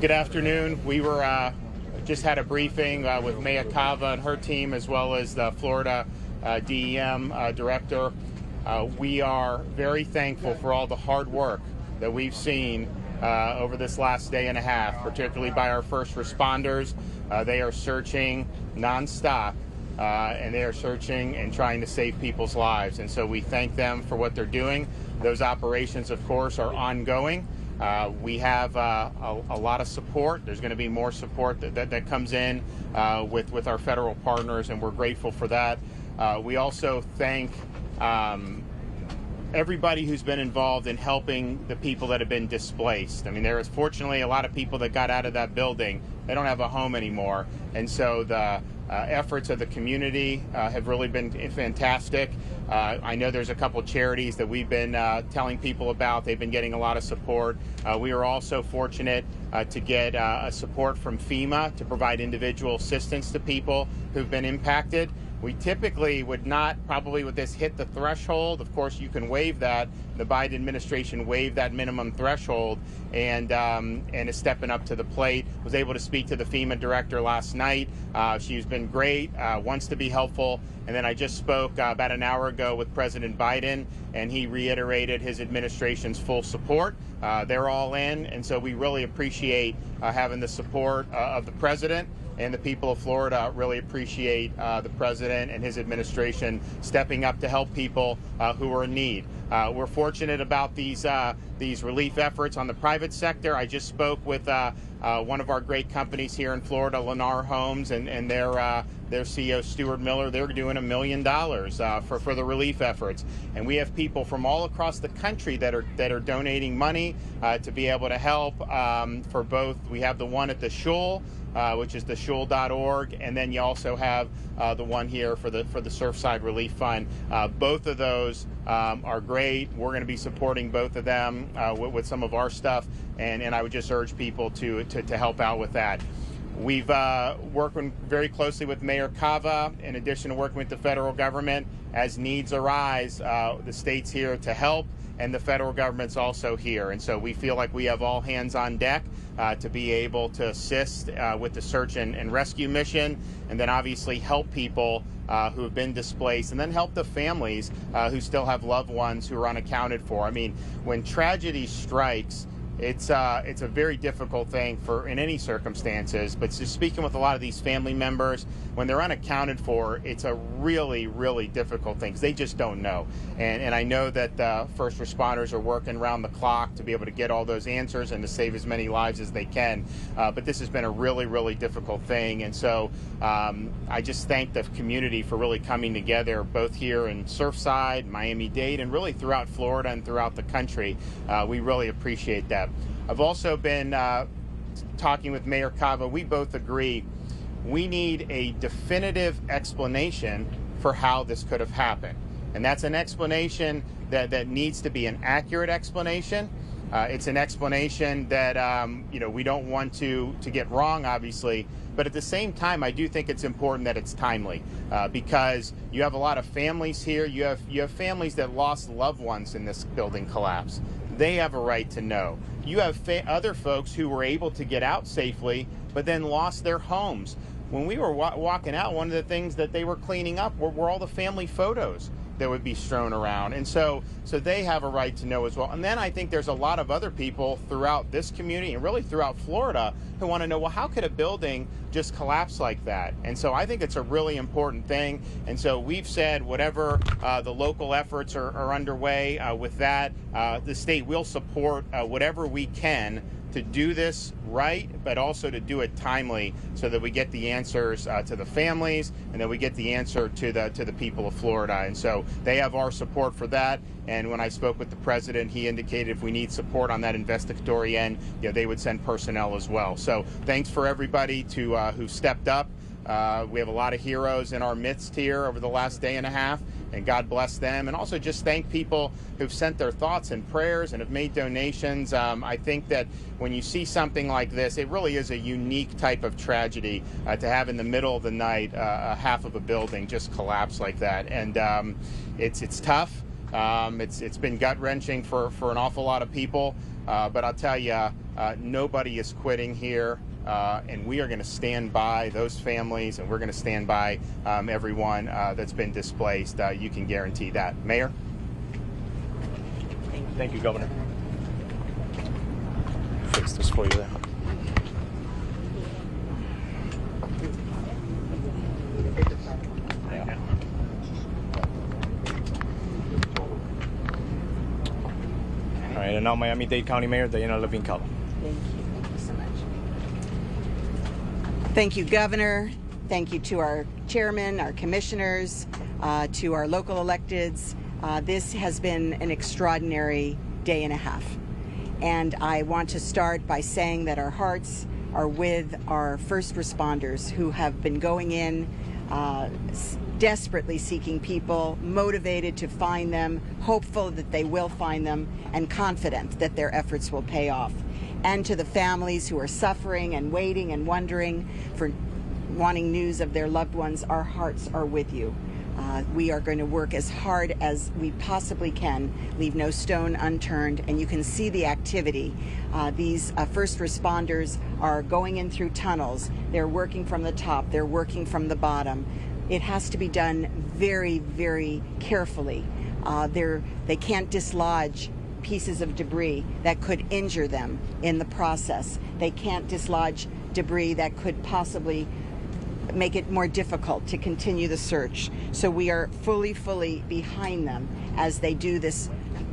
Good afternoon. We were just had a briefing with Mayor CAVA and her team, as well as the Florida DEM director. We are very thankful for all the hard work that we've seen over this last day and a half, particularly by our first responders. They are searching nonstop, and they are searching and trying to save people's lives. And so we thank them for what they're doing. Those operations, of course, are ongoing. We have a lot of support. There's going to be more support that comes in with our federal partners, and we're grateful for that. We also thank everybody who's been involved in helping the people that have been displaced. I mean, there is fortunately a lot of people that got out of that building. They don't have a home anymore. And so the efforts of the community have really been fantastic. I know there's a couple charities that we've been telling people about. They've been getting a lot of support. We are also fortunate to get support from FEMA to provide individual assistance to people who've been impacted. We typically would not, probably with this, hit the threshold. Of course, you can waive that. The Biden administration waived that minimum threshold and is stepping up to the plate. Was able to speak to the FEMA director last night. She's been great, wants to be helpful. And then I just spoke about an hour ago with President Biden, and he reiterated his administration's full support. They're all in, and so we really appreciate having the support of the president. And the people of Florida really appreciate the president and his administration stepping up to help people who are in need. We're fortunate about these relief efforts on the private sector. I just spoke with one of our great companies here in Florida, Lennar Homes, and their CEO, Stuart Miller. They're doing $1 million for the relief efforts. And we have people from all across the country that are donating money to be able to help for both. We have the one at the Shul, which is the shul.org, and then you also have the one here for the Surfside Relief Fund. Both of those are great. We're going to be supporting both of them with some of our stuff, and I would just urge people to help out with that. We've working very closely with Mayor CAVA, in addition to working with the federal government. As needs arise, the state's here to help, and the federal government's also here. And so we feel like we have all hands on deck to be able to assist with the search and rescue mission, and then obviously help people who have been displaced, and then help the families who still have loved ones who are unaccounted for. I mean, when tragedy strikes, it's a very difficult thing in any circumstances, but just speaking with a lot of these family members, when they're unaccounted for, it's a really, really difficult thing because they just don't know. And I know that the first responders are working around the clock to be able to get all those answers and to save as many lives as they can. But this has been a really, really difficult thing. And so I just thank the community for really coming together, both here in Surfside, Miami-Dade, and really throughout Florida and throughout the country. We really appreciate that. I've also been talking with Mayor CAVA. We both agree we need a definitive explanation for how this could have happened. And that's an explanation that needs to be an accurate explanation. It's an explanation that we don't want to get wrong, obviously. But at the same time, I do think it's important that it's timely because you have a lot of families here. You have families that lost loved ones in this building collapse. They have a right to know. You have other folks who were able to get out safely, but then lost their homes. When we were walking out, one of the things that they were cleaning up were all the family photos that would be strewn around. And so they have a right to know as well. And then I think there's a lot of other people throughout this community and really throughout Florida who want to know, well, how could a building just collapse like that? And so I think it's a really important thing. And so we've said whatever the local efforts are underway with that, the state will support whatever we can to do this right, but also to do it timely so that we get the answers to the families and that we get the answer to the people of Florida. And so they have our support for that. And when I spoke with the president, he indicated if we need support on that investigatory end, they would send personnel as well. So thanks for everybody who stepped up. We have a lot of heroes in our midst here over the last day and a half, and God bless them. And also just thank people who've sent their thoughts and prayers and have made donations. I think that when you see something like this, it really is a unique type of tragedy to have in the middle of the night half of a building just collapse like that. And it's tough. It's been gut-wrenching for an awful lot of people. But I'll tell you, nobody is quitting here. And we are going to stand by those families, and we're going to stand by everyone that's been displaced. You can guarantee that. Mayor? Thank you, Governor. Fix this for you there. Yeah. All right, and now Miami-Dade County Mayor Diana Levine Cava. Thank you. Thank you so much. Thank you, Governor. Thank you to our chairman, our commissioners, to our local electeds. This has been an extraordinary day and a half. And I want to start by saying that our hearts are with our first responders who have been going in, desperately seeking people, motivated to find them, hopeful that they will find them, and confident that their efforts will pay off. And to the families who are suffering and waiting and wondering for wanting news of their loved ones, our hearts are with you. We are going to work as hard as we possibly can, leave no stone unturned, and you can see the activity. These first responders are going in through tunnels. They're working from the top. They're working from the bottom. It has to be done very, very carefully. They can't dislodge pieces of debris that could injure them in the process. They can't dislodge debris that could possibly make it more difficult to continue the search. So we are fully behind them as they do this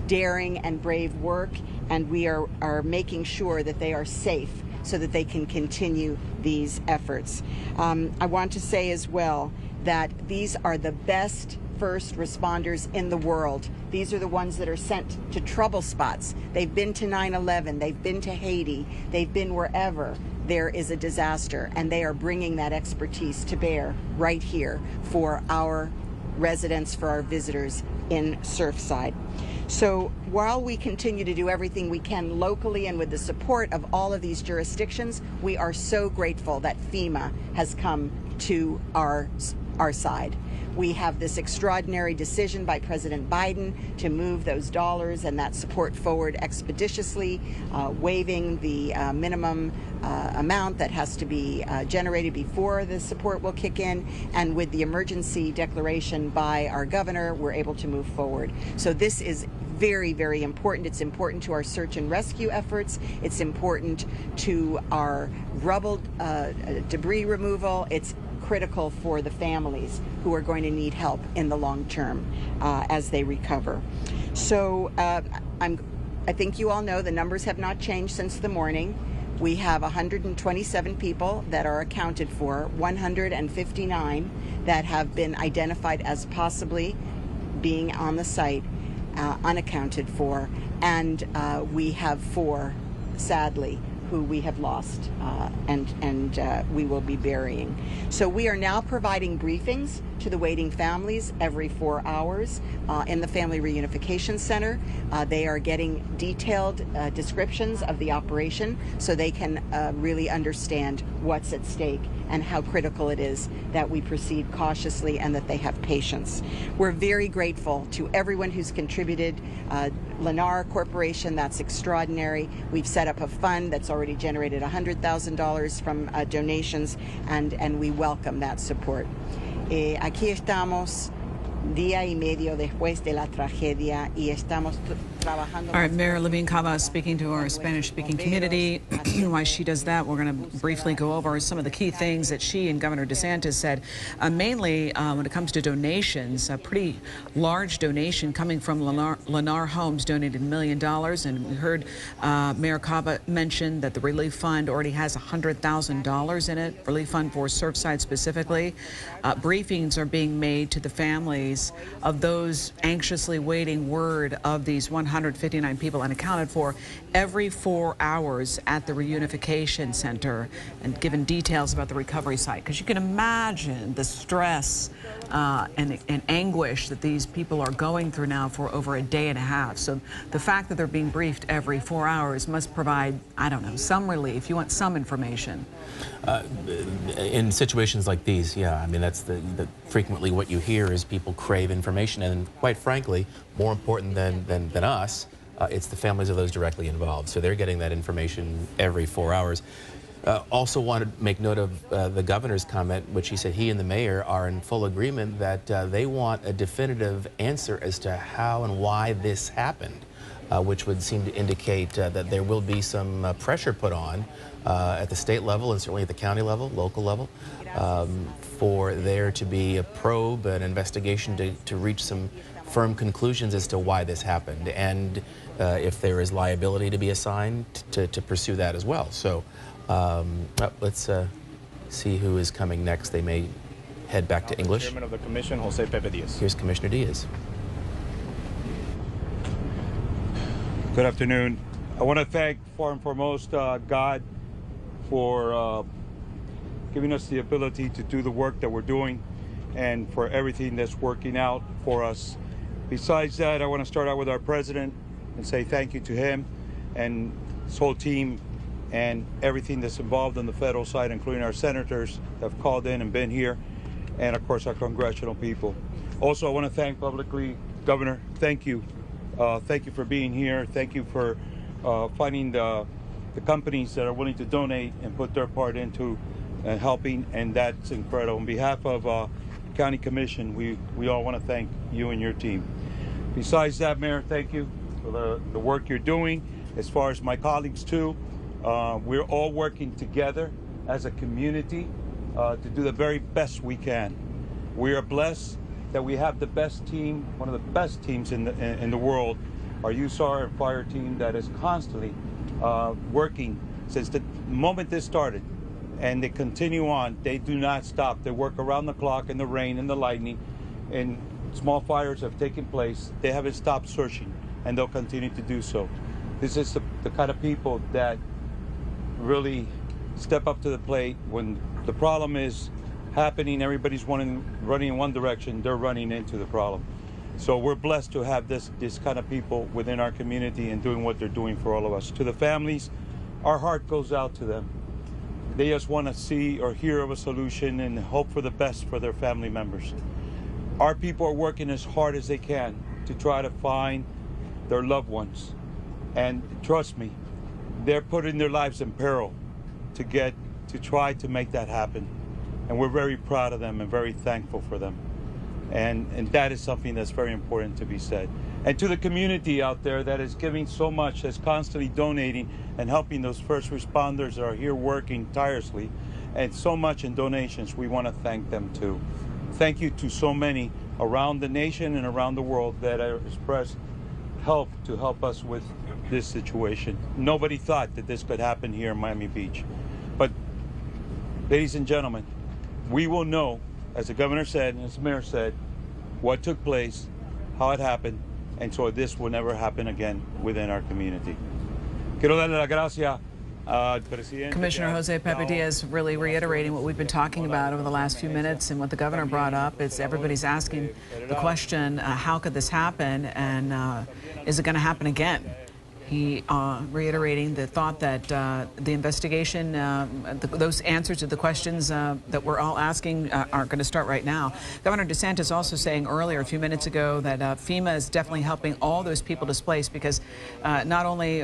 daring and brave work, and we are making sure that they are safe so that they can continue these efforts. I want to say as well that these are the best first responders in the world. These are the ones that are sent to trouble spots. They've been to 9/11, they've been to Haiti, they've been wherever there is a disaster, and they are bringing that expertise to bear right here for our residents, for our visitors in Surfside. So while we continue to do everything we can locally and with the support of all of these jurisdictions, we are so grateful that FEMA has come to our side. We have this extraordinary decision by President Biden to move those dollars and that support forward expeditiously, waiving the minimum amount that has to be generated before the support will kick in. And with the emergency declaration by our governor, we're able to move forward. So this is very, very important. It's important to our search and rescue efforts. It's important to our rubble debris removal. It's critical for the families who are going to need help in the long term as they recover. So I think you all know the numbers have not changed since the morning. We have 127 people that are accounted for, 159 that have been identified as possibly being on the site, unaccounted for, and we have 4, sadly, who we have lost and we will be burying. So we are now providing briefings to the waiting families every 4 hours in the Family Reunification Center. They are getting detailed descriptions of the operation so they can really understand what's at stake and how critical it is that we proceed cautiously and that they have patience. We're very grateful to everyone who's contributed. Lennar Corporation, that's extraordinary. We've set up a fund that's already generated $100,000 from donations, and we welcome that support. Aquí estamos día y medio después de la tragedia y estamos trabajando. All right, Mayor Levine Cava speaking to our Spanish-speaking community. While she does that, we're going to briefly go over some of the key things that she and Governor DeSantis said, mainly when it comes to donations. A pretty large donation coming from Lennar Homes donated $1 million, and we heard Mayor Cava mention that the relief fund already has $100,000 in it, relief fund for Surfside specifically. Briefings are being made to the families of those anxiously waiting word of these 159 people unaccounted for every 4 hours at the reunification center, and given details about the recovery site, because you can imagine the stress and anguish that these people are going through now for over a day and a half. So the fact that they're being briefed every 4 hours must provide, I don't know, some relief. You want some information. In situations like these, yeah, I mean, that's frequently what you hear is people crave information, and quite frankly, more important than us, it's the families of those directly involved. So they're getting that information every 4 hours. Also wanted to make note of the governor's comment, which he said he and the mayor are in full agreement that they want a definitive answer as to how and why this happened, which would seem to indicate that there will be some pressure put on at the state level and certainly at the county level, local level, for there to be a probe, an investigation to reach some firm conclusions as to why this happened, and if there is liability to be assigned to pursue that as well. So let's see who is coming next. They may head back to English. Chairman of the Commission, Jose Pepe Diaz. Here's Commissioner Diaz. Good afternoon. I want to thank, far and foremost, God for giving us the ability to do the work that we're doing and for everything that's working out for us. Besides that, I want to start out with our president and say thank you to him and his whole team and everything that's involved on the federal side, including our senators that have called in and been here, and of course our congressional people. Also, I want to thank publicly, Governor, thank you. Thank you for being here. Thank you for finding the companies that are willing to donate and put their part into helping, and that's incredible. On behalf of County Commission, we all want to thank you and your team. Besides that, Mayor, thank you for the work you're doing. As far as my colleagues too, we're all working together as a community to do the very best we can. We are blessed that we have the best team, one of the best teams in the world, our USAR and fire team that is constantly working since the moment this started, and they continue on. They do not stop. They work around the clock in the rain and the lightning, and small fires have taken place. They haven't stopped searching, and they'll continue to do so. This is the kind of people that really step up to the plate when the problem is happening. Everybody's running in one direction. They're running into the problem. So we're blessed to have this kind of people within our community and doing what they're doing for all of us. To the families, our heart goes out to them. They just want to see or hear of a solution and hope for the best for their family members. Our people are working as hard as they can to try to find their loved ones. And trust me, they're putting their lives in peril to try to make that happen. And we're very proud of them and very thankful for them. And that is something that's very important to be said. And to the community out there that is giving so much, that's constantly donating and helping those first responders that are here working tirelessly, and so much in donations, we want to thank them too. Thank you to so many around the nation and around the world that have expressed help to help us with this situation. Nobody thought that this could happen here in Miami Beach. But ladies and gentlemen, we will know, as the governor said and as the mayor said, what took place, how it happened, and so this will never happen again within our community. Quiero darle las gracias al presidente. Commissioner Jose Pepe Diaz really reiterating what we've been talking about over the last few minutes and what the governor brought up. It's everybody's asking the question, how could this happen, and is it going to happen again? He reiterating the thought that the investigation, those answers to the questions that we're all asking are going to start right now. Governor DeSantis also saying earlier, a few minutes ago, that FEMA is definitely helping all those people displaced, because not only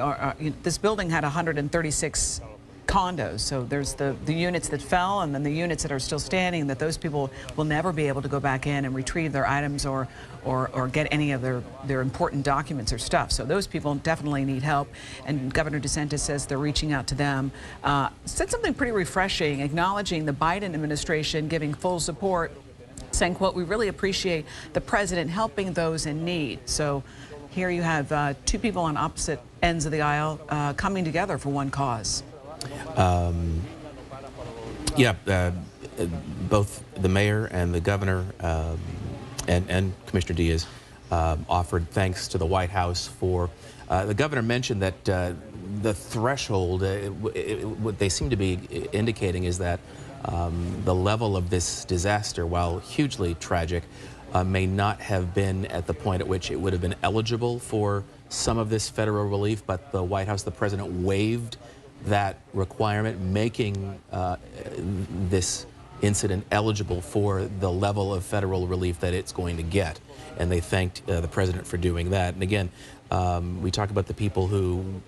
this building had 136 condos, so there's the units that fell and then the units that are still standing, that those people will never be able to go back in and retrieve their items or get any of their important documents or stuff. So those people definitely need help, and Governor DeSantis says they're reaching out to them. Said something pretty refreshing, acknowledging the Biden administration giving full support, saying, quote, "We really appreciate the president helping those in need." So here you have two people on opposite ends of the aisle coming together for one cause. Both the mayor and the governor and Commissioner Diaz offered thanks to the White House for, the governor mentioned that the threshold, what they seem to be indicating is that the level of this disaster, while hugely tragic, may not have been at the point at which it would have been eligible for some of this federal relief, but the White House, the president, waived that requirement, making this incident eligible for the level of federal relief that it's going to get. And they thanked the president for doing that. And again, We talk about the people who,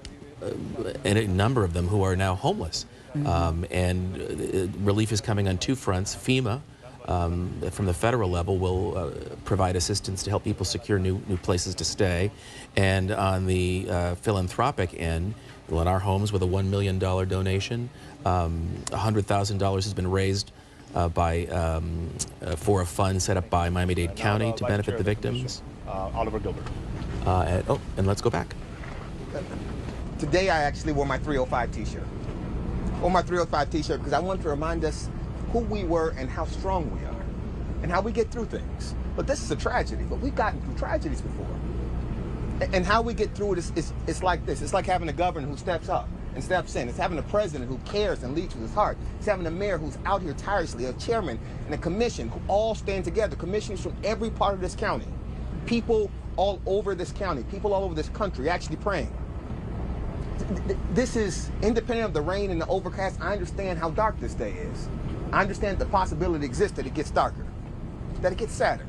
and a number of them who are now homeless. And relief is coming on two fronts. FEMA, from the federal level, will provide assistance to help people secure new places to stay. And on the philanthropic end, Lennar Homes with a $1 million donation. $100,000 has been raised for a fund set up by Miami-Dade County to benefit the victims. Oliver Gilbert. And let's go back. Today I actually wore my 305 t-shirt. I wore my 305 t-shirt because I wanted to remind us who we were and how strong we are and how we get through things. But this is a tragedy, but we've gotten through tragedies before. And how we get through it is like this. It's like having a governor who steps up and steps in. It's having a president who cares and leads with his heart. It's having a mayor who's out here tirelessly, a chairman and a commission who all stand together, commissioners from every part of this county, people all over this county, people all over this country actually praying. This is independent of the rain and the overcast. I understand how dark this day is. I understand the possibility exists that it gets darker, that it gets sadder.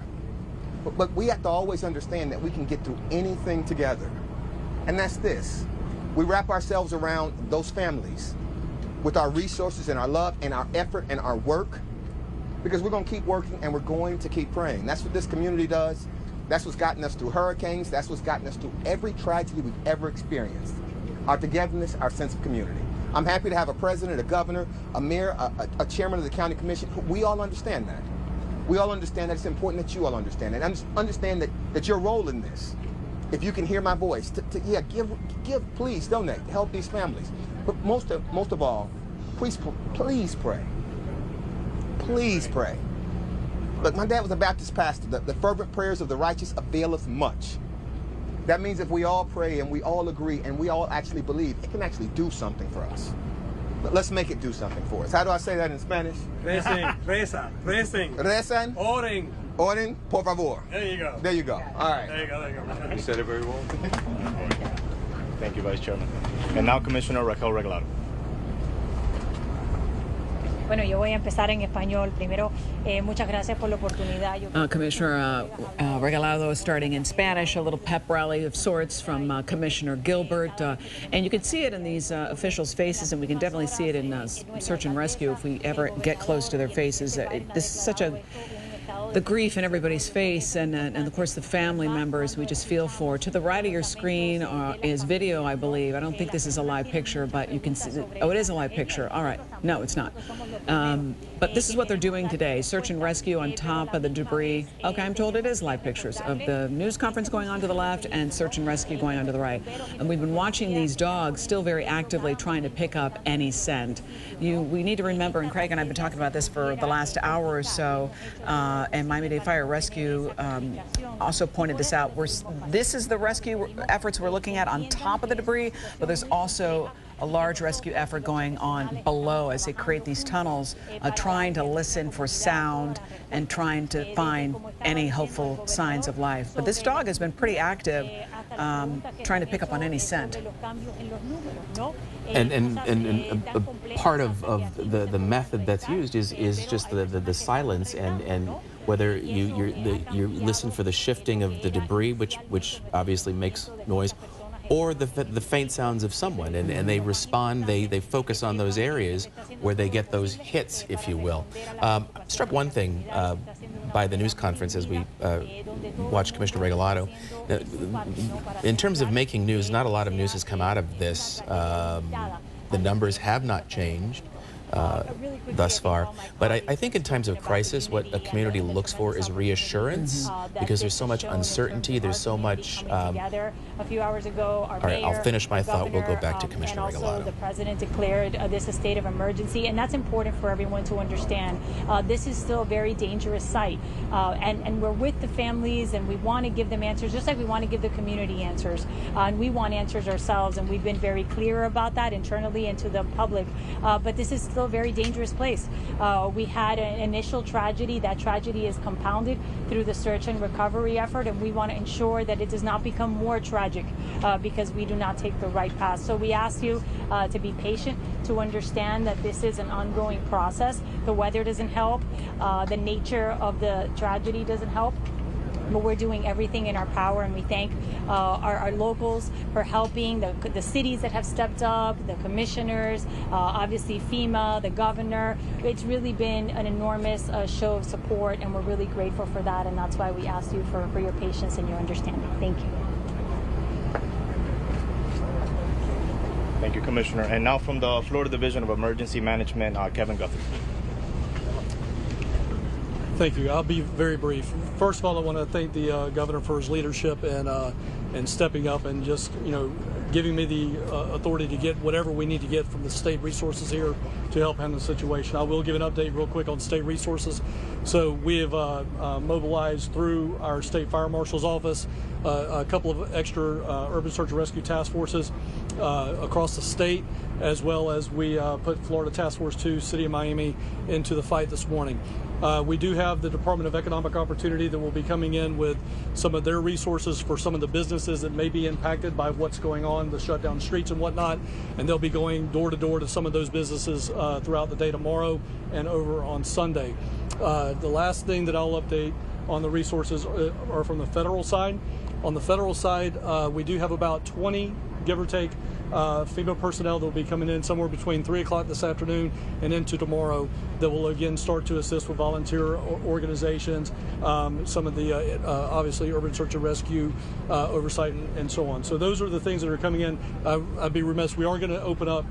But we have to always understand that we can get through anything together. And that's this. We wrap ourselves around those families with our resources and our love and our effort and our work, because we're going to keep working and we're going to keep praying. That's what this community does. That's what's gotten us through hurricanes. That's what's gotten us through every tragedy we've ever experienced. Our togetherness, our sense of community. I'm happy to have a president, a governor, a mayor, a chairman of the county commission. We all understand that. We all understand that. It's important that you all understand it. And understand that your role in this, if you can hear my voice, please donate, help these families. But most of all, please pray. Please pray. Look, my dad was a Baptist pastor. The fervent prayers of the righteous availeth much. That means if we all pray and we all agree and we all actually believe, it can actually do something for us. But let's make it do something for us. How do I say that in Spanish? Recen, Rezan? oren. Oren, por favor. There you go. There you go. All right. There you go. You said it very well. Thank you, Vice Chairman. And now Commissioner Raquel Regalado. Bueno, yo voy a empezar en español. Primero, muchas gracias por la oportunidad. Commissioner Regalado is starting in Spanish, a little pep rally of sorts from Commissioner Gilbert. And you can see it in these officials' faces, and we can definitely see it in search and rescue if we ever get close to their faces. This is such the grief in everybody's face, and of course the family members we just feel for. To the right of your screen is video, I believe. I don't think this is a live picture, but you can see. Oh, it is a live picture. All right. No, it's not. But this is what they're doing today. Search and rescue on top of the debris. Okay, I'm told it is live pictures of the news conference going on to the left and search and rescue going on to the right. And we've been watching these dogs still very actively trying to pick up any scent. We need to remember, and Craig and I have been talking about this for the last hour or so, and Miami-Dade Fire Rescue also pointed this out. This is the rescue efforts we're looking at on top of the debris, but there's also a large rescue effort going on below as they create these tunnels, trying to listen for sound and trying to find any hopeful signs of life. But this dog has been pretty active, trying to pick up on any scent. And a part of the method that's used is just the silence and whether you listen for the shifting of the debris, which obviously makes noise, or the faint sounds of someone, and they respond, they focus on those areas where they get those hits, if you will. Struck one thing by the news conference as we watched Commissioner Regalado. In terms of making news, not a lot of news has come out of this. The numbers have not changed thus far. But I think in times of crisis, what a community looks for is reassurance, because there's so much uncertainty, there's so much... A few hours ago, all right, I'll finish my thought. We'll go back to Commissioner Regalado. The president declared this a state of emergency, and that's important for everyone to understand. This is still a very dangerous site, and we're with the families, and we want to give them answers, just like we want to give the community answers. And we want answers ourselves, and we've been very clear about that internally and to the public. But this is still a very dangerous place. We had an initial tragedy. That tragedy is compounded through the search and recovery effort, and we want to ensure that it does not become more tragic because we do not take the right path. So we ask you to be patient, to understand that this is an ongoing process. The weather doesn't help. The nature of the tragedy doesn't help. but we're doing everything in our power, and we thank our locals for helping, the cities that have stepped up, the commissioners, obviously FEMA, the governor. It's really been an enormous show of support, and we're really grateful for that, and that's why we ask you for your patience and your understanding. Thank you. Thank you, Commissioner. And now from the Florida Division of Emergency Management, Kevin Guthrie. Thank you. I'll be very brief. First of all, I want to thank the governor for his leadership and stepping up and just, giving me the authority to get whatever we need to get from the state resources here to help handle the situation. I will give an update real quick on state resources. So we have mobilized through our state fire marshal's office a couple of extra urban search and rescue task forces across the state, as well as we put Florida Task Force 2, City of Miami, into the fight this morning. We do have the Department of Economic Opportunity that will be coming in with some of their resources for some of the businesses that may be impacted by what's going on, the shut down streets and whatnot, and they'll be going door to door to some of those businesses throughout the day tomorrow and over on Sunday. The last thing that I'll update on the resources are from the federal side. On the federal side, we do have about 20, give or take, FEMA personnel that will be coming in somewhere between 3 o'clock this afternoon and into tomorrow that will again start to assist with volunteer organizations, some of the obviously urban search and rescue oversight and so on. So those are the things that are coming in. I'd be remiss, we are going to open up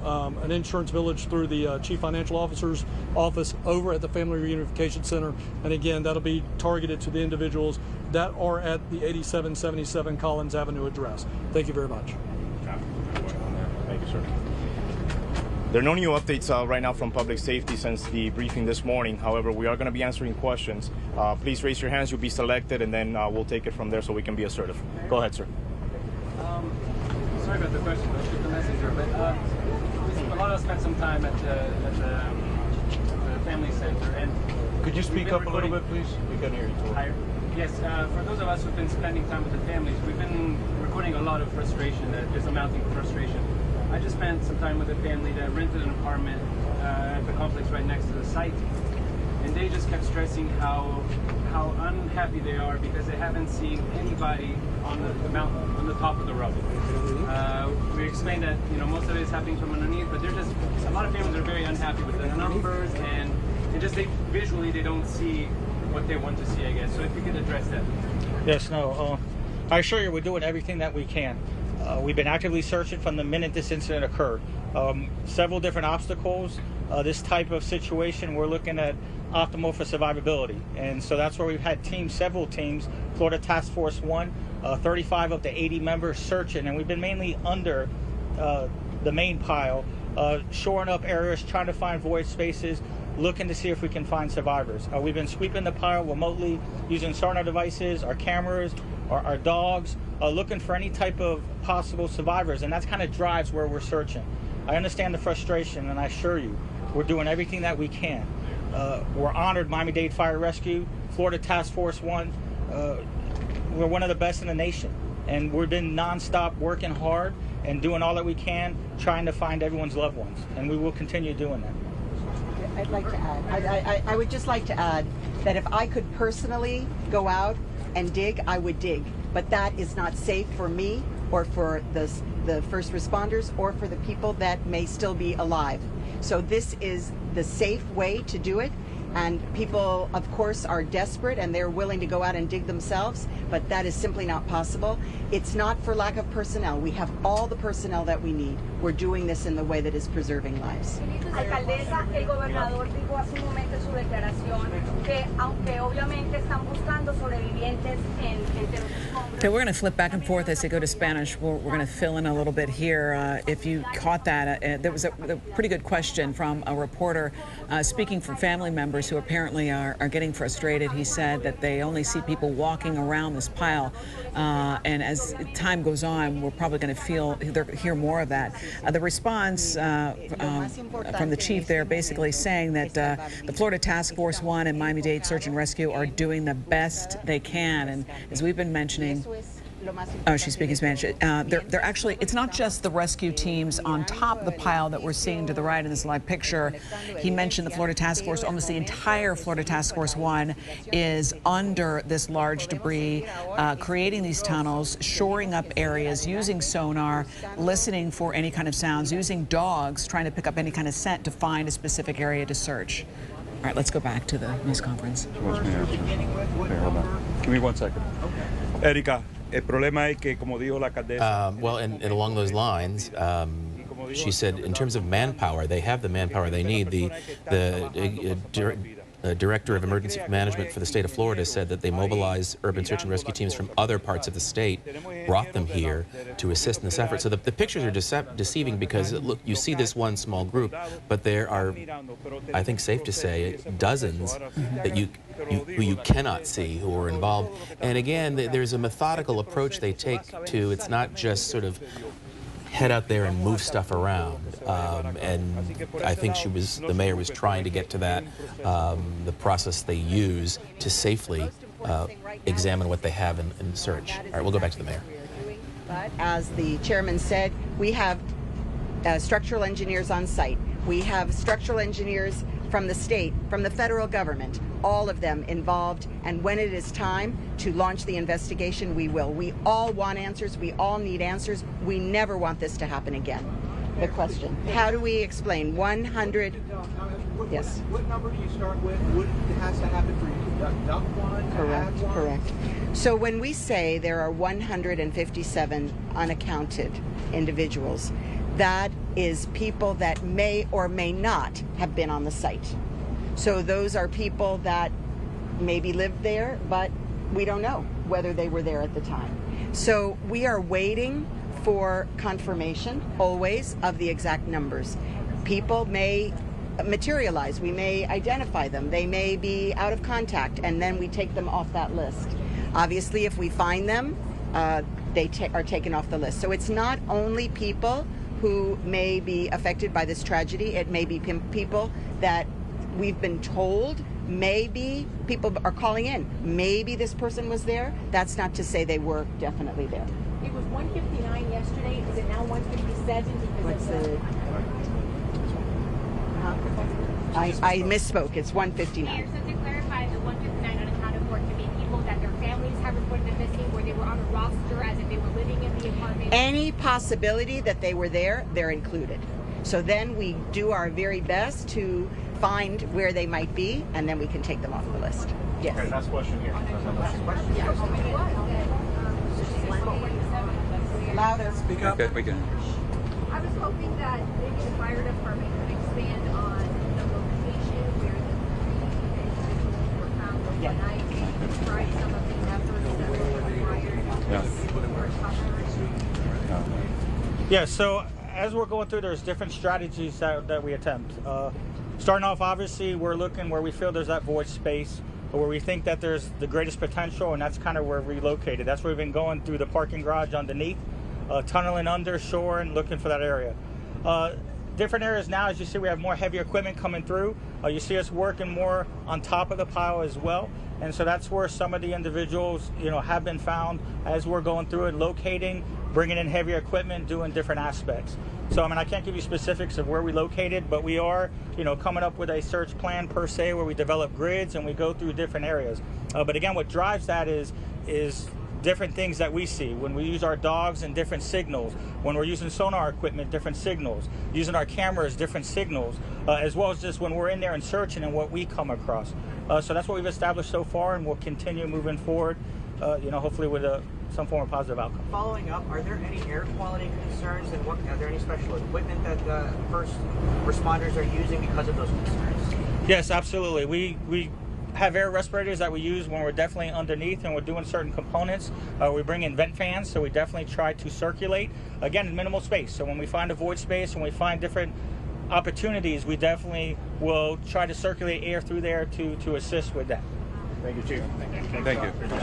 an insurance village through the Chief Financial Officer's office over at the Family Reunification Center, and again that'll be targeted to the individuals that are at the 8777 Collins Avenue address. Thank you very much. Thank you, sir. There are no new updates right now from public safety since the briefing this morning. However, we are going to be answering questions. Please raise your hands. You'll be selected, and then we'll take it from there so we can be assertive. Go ahead, sir. Sorry about the question. I'll shoot the messenger. But a lot of us spent some time at the family center. And could you speak up a little bit, please? We can hear you too. Yes, for those of us who've been spending time with the families, we've been recording a lot of frustration, just amounting frustration. I just spent some time with a family that rented an apartment at the complex right next to the site, and they just kept stressing how unhappy they are because they haven't seen anybody on the mountain, on the top of the rubble. We explained that most of it is happening from underneath, but there's just a lot of families are very unhappy with the numbers, and visually they don't see what they want to see, I guess. So if you could address that. Yes, no. I assure you we're doing everything that we can. We've been actively searching from the minute this incident occurred. Several different obstacles. This type of situation, we're looking at optimal for survivability. And so that's where we've had several teams, Florida Task Force 1, 35 up to 80 members searching. And we've been mainly under the main pile, shoring up areas, trying to find void spaces, looking to see if we can find survivors. We've been sweeping the pile remotely using sonar devices, our cameras, our dogs, looking for any type of possible survivors, and that kind of drives where we're searching. I understand the frustration, and I assure you, we're doing everything that we can. We're honored, Miami-Dade Fire Rescue, Florida Task Force 1. We're one of the best in the nation, and we've been nonstop working hard and doing all that we can, trying to find everyone's loved ones, and we will continue doing that. I'd like to add, I would just like to add that if I could personally go out and dig, I would dig. But that is not safe for me or for the first responders or for the people that may still be alive. So this is the safe way to do it. And people, of course, are desperate and they're willing to go out and dig themselves, but that is simply not possible. It's not for lack of personnel. We have all the personnel that we need. We're doing this in the way that is preserving lives. Alcaldesa, el gobernador dijo hace un momento en su declaración que aunque obviamente están buscando sobrevivientes entre los escombros. Okay, we're going to flip back and forth as they go to Spanish. We're going to fill in a little bit here. If you caught that, there was a pretty good question from a reporter speaking for family members who apparently are getting frustrated. He said that they only see people walking around this pile, and as time goes on, we're probably going to hear more of that. The response from the chief there basically saying that the Florida Task Force 1 and Miami-Dade Search and Rescue are doing the best they can, and as we've been mentioning, Oh, she's speaking Spanish. They're actually, it's not just the rescue teams on top of the pile that we're seeing to the right in this live picture. He mentioned the Florida Task Force. Almost the entire Florida Task Force 1 is under this large debris, creating these tunnels, shoring up areas, using sonar, listening for any kind of sounds, using dogs, trying to pick up any kind of scent to find a specific area to search. All right, let's go back to the news conference. Okay, hold on. Give me 1 second. Erika, el problema es que, como dijo la alcaldesa. Well, and along those lines, she said, in terms of manpower, they have the manpower they need. The Director of Emergency Management for the state of Florida said that they mobilized urban search and rescue teams from other parts of the state, brought them here to assist in this effort. So the pictures are deceiving because, look, you see this one small group, but there are, I think safe to say, dozens that who you cannot see who are involved. And again, there's a methodical approach they take to, it's not just sort of head out there and move stuff around. And I think the mayor was trying to get to that, the process they use to safely examine what they have in search. All right, we'll go back to the mayor. But as the chairman said, we have structural engineers on site. We have structural engineers from the state, from the federal government, all of them involved. And when it is time to launch the investigation, we will. We all want answers. We all need answers. We never want this to happen again. The question, how do we explain 100? Yes. What number do you start with? What has to happen for you to duck one? Correct, correct. So when we say there are 157 unaccounted individuals, that is people that may or may not have been on the site. So those are people that maybe lived there, but we don't know whether they were there at the time. So we are waiting for confirmation, always, of the exact numbers. People may materialize. We may identify them. They may be out of contact, and then we take them off that list. Obviously, if we find them, they are taken off the list. So it's not only people who may be affected by this tragedy. It may be people that we've been told, maybe people are calling in. Maybe this person was there. That's not to say they were definitely there. It was 159 yesterday. Is it now 157? What's the... I misspoke. It's 159. Mayor, so to clarify, the 159 unaccounted for could be people that their families have reported them missing, where they were on a roster as if they were living in the apartment. Any possibility that they were there, they're included. So then we do our very best to find where they might be, and then we can take them off the list. Yes. Okay, last question here. Louder. Speak up. Okay, we can. I was hoping that maybe the fire department could expand on the location where the individuals were found overnight and describe some of the efforts that were required. Yeah, so as we're going through, there's different strategies that we attempt. Starting off, obviously, we're looking where we feel there's that void space, or where we think that there's the greatest potential, and that's kind of where we're located. That's where we've been going through the parking garage underneath, tunneling under shore and looking for that area. Different areas now, as you see, we have more heavy equipment coming through. You see us working more on top of the pile as well. And so that's where some of the individuals, have been found as we're going through it, locating, bringing in heavier equipment, doing different aspects. So, I can't give you specifics of where we located, but we are, coming up with a search plan per se, where we develop grids and we go through different areas. But again, what drives that is different things that we see. When we use our dogs and different signals, when we're using sonar equipment, different signals, using our cameras, different signals, as well as just when we're in there and searching and what we come across. So that's what we've established so far, and we'll continue moving forward, hopefully with some form of positive outcome. Following up, are there any air quality concerns, and are there any special equipment that first responders are using because of those concerns? Yes, absolutely. We have air respirators that we use when we're definitely underneath and we're doing certain components. We bring in vent fans, so we definitely try to circulate, again, in minimal space. So when we find a void space and we find different opportunities, we definitely will try to circulate air through there to assist with that. Thank you, Chief. Thank you.